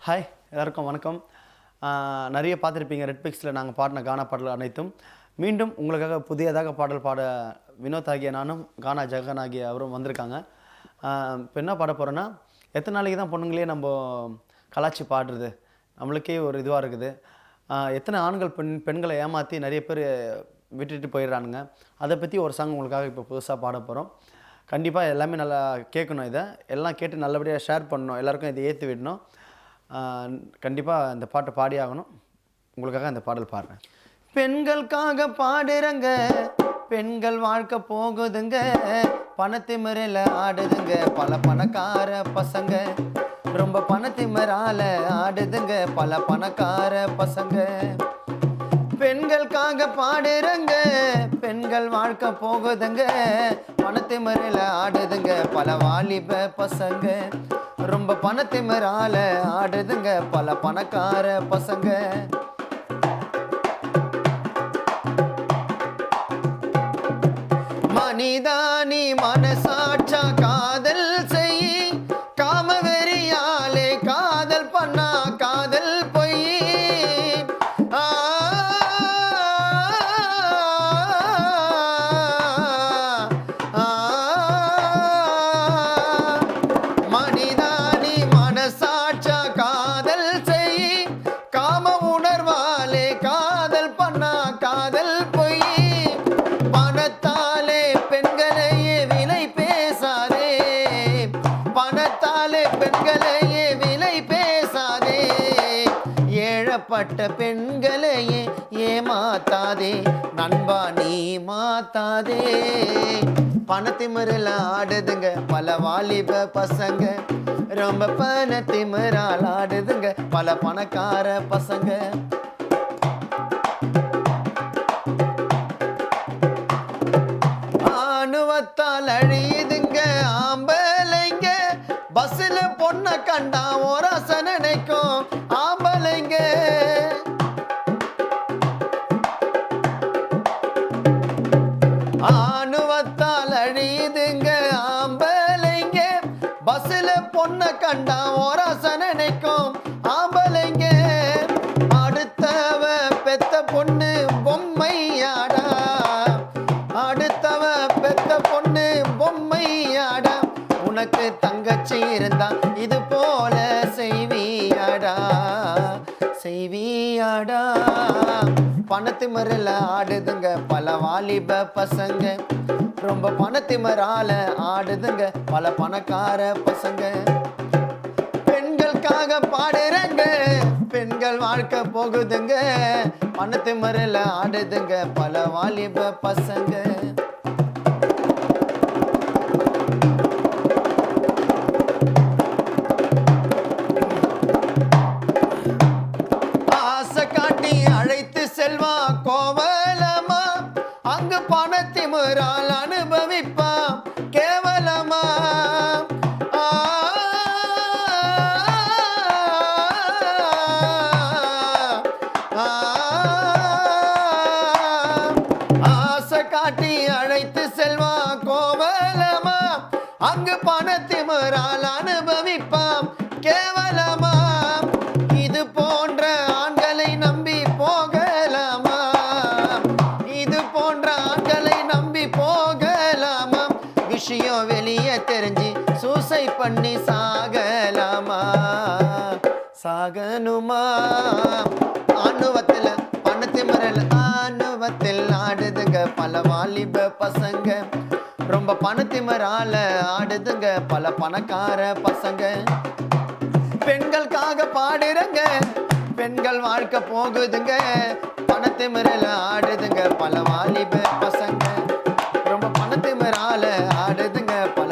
Hi எல்லாருக்கும் வணக்கம். நிறைய பார்த்துருப்பீங்க ரெட் பிக்ஸில் நாங்கள் பாடின கானா பாடல் அனைத்தும். மீண்டும் உங்களுக்காக புதியதாக பாடல் பாட வினோத் ஆகிய நானும் கானா ஜெகன் ஆகிய அவரும் வந்திருக்காங்க. இப்போ என்ன பாட போகிறோன்னா, எத்தனை நாளைக்கு தான் பொண்ணுங்களே நம்ம கலாச்சி பாடுறது, நம்மளுக்கே ஒரு இதுவாக இருக்குது. எத்தனை ஆண்கள் பெண்களை ஏமாற்றி நிறைய பேர் விட்டுட்டு போயிடுறானுங்க. அதை பற்றி ஒரு சாங் உங்களுக்காக இப்போ புதுசாக பாட போகிறோம். கண்டிப்பாக எல்லாமே நல்லா கேட்கணும். இதை எல்லாம் கேட்டு நல்லபடியாக ஷேர் பண்ணணும், எல்லாருக்கும் இதை ஏற்றி விடணும். கண்டிப்பாக இந்த பாட்டை பாடி ஆகணும். உங்களுக்காக அந்த பாடல் பாடுறேன். பெண்களுக்காக பாடுறங்க, பெண்கள் வாழ்க்கை போகுதுங்க, பணத்திமிரில் ஆடுதுங்க பல பணக்கார பசங்க, ரொம்ப பணத்திமிரால ஆடுதுங்க பல பணக்கார பசங்க. பெண்களுக்காக பாடுறங்க, பெண்கள் வாழ்க்கை போகுதுங்க, பணத்திமிரில் ஆடுதுங்க பல வாலிப பசங்க, ரொம்ப பணத்திமிரால ஆடுதுங்க பல பணக்கார பசங்க. மனிதானி மனசாட்சா காதல் செய், காமவெறியாலே காதல் பண்ணா காதல் பொய். மனிதானி மனசாட்சா காதல் செய், காம உணர்வாலே காதல் பண்ணா காதல் பொய். பணத்தாலே பெண்களையே விலை பேசாதே, பணத்தாலே பெண்களையே விலை பேசாதே, ஏழப்பட்ட பெண்களையே ஏமாத்தாதே நண்பா நீ மாத்தாதே. பணத்திமிரில் ஆடுதுங்க பல வாலிப பசங்க, ரொம்ப பணத்திமிரால் ஆடுதுங்க பல பணக்கார பசங்க. ஆணுவத்தால் அழியுதுங்க ஆம்பளைங்க, பஸ்ஸில் பொண்ணை கண்டா ஒராச நினைக்கும் ஆம்பளைங்க. ஆணுவத்தால் அழியுதுங்க ஆம்பளைங்க, பஸ்ஸில் பொண்ணை கண்டா ஒராச நினைக்கும் ஆம்பளைங்க. அடுத்தவ பெத்த பொண்ணு பொம்மையாடா, அடுத்தவ பெத்த பொண்ணு பொம்மையாடா, உனக்கு தங்கச்சி இருந்தா இது போல செய்வியாடா செய்வியாடா. பணத்திமிரில் ஆடுதுங்க பல வாலிப பசங்க, ரொம்ப பணத்திமிரால ஆடுதுங்க பல பணக்கார பசங்க. பெண்களுக்காக பாடுறங்க, பெண்கள் வாழ்க்கை போகுதுங்க, பணத்திமிரில் ஆடுதுங்க பல வாலிப பசங்க. ஆசை காட்டி அழைத்து செல்வா கோவலமா, அங்கு பணத்திமிரால் அனுபவிப்பா கேவலமா. ஆசை காட்டி அழைத்து செல்வா கோவலமா, அங்கு பணத்திமிரால் அனுபவிப்பாம் கேவலமா. இது போன்ற ஆண்களை நம்பி போகலாமா, இது போன்ற ஆண்களை நம்பி போகலாமா, விஷயம் வெளியே தெரிஞ்சு சூசை பண்ணி சாகலாமா சாகனுமா. ஆணுவத்தில் பணத்திமிரில் ஆணுவத்தில் ஆடுதுங்க பல வாலிப பசங்க, ரொம்ப பணத்திமிரால ஆடுதுங்க பல பணக்கார பசங்க. பெண்களுக்காக பாடுறங்க, பெண்கள் வாழ்க்கை போகுதுங்க, பணத்திமிரில் ஆடுதுங்க பல வாலிப பசங்க, ரொம்ப பணத்திமிரால ஆடுதுங்க பல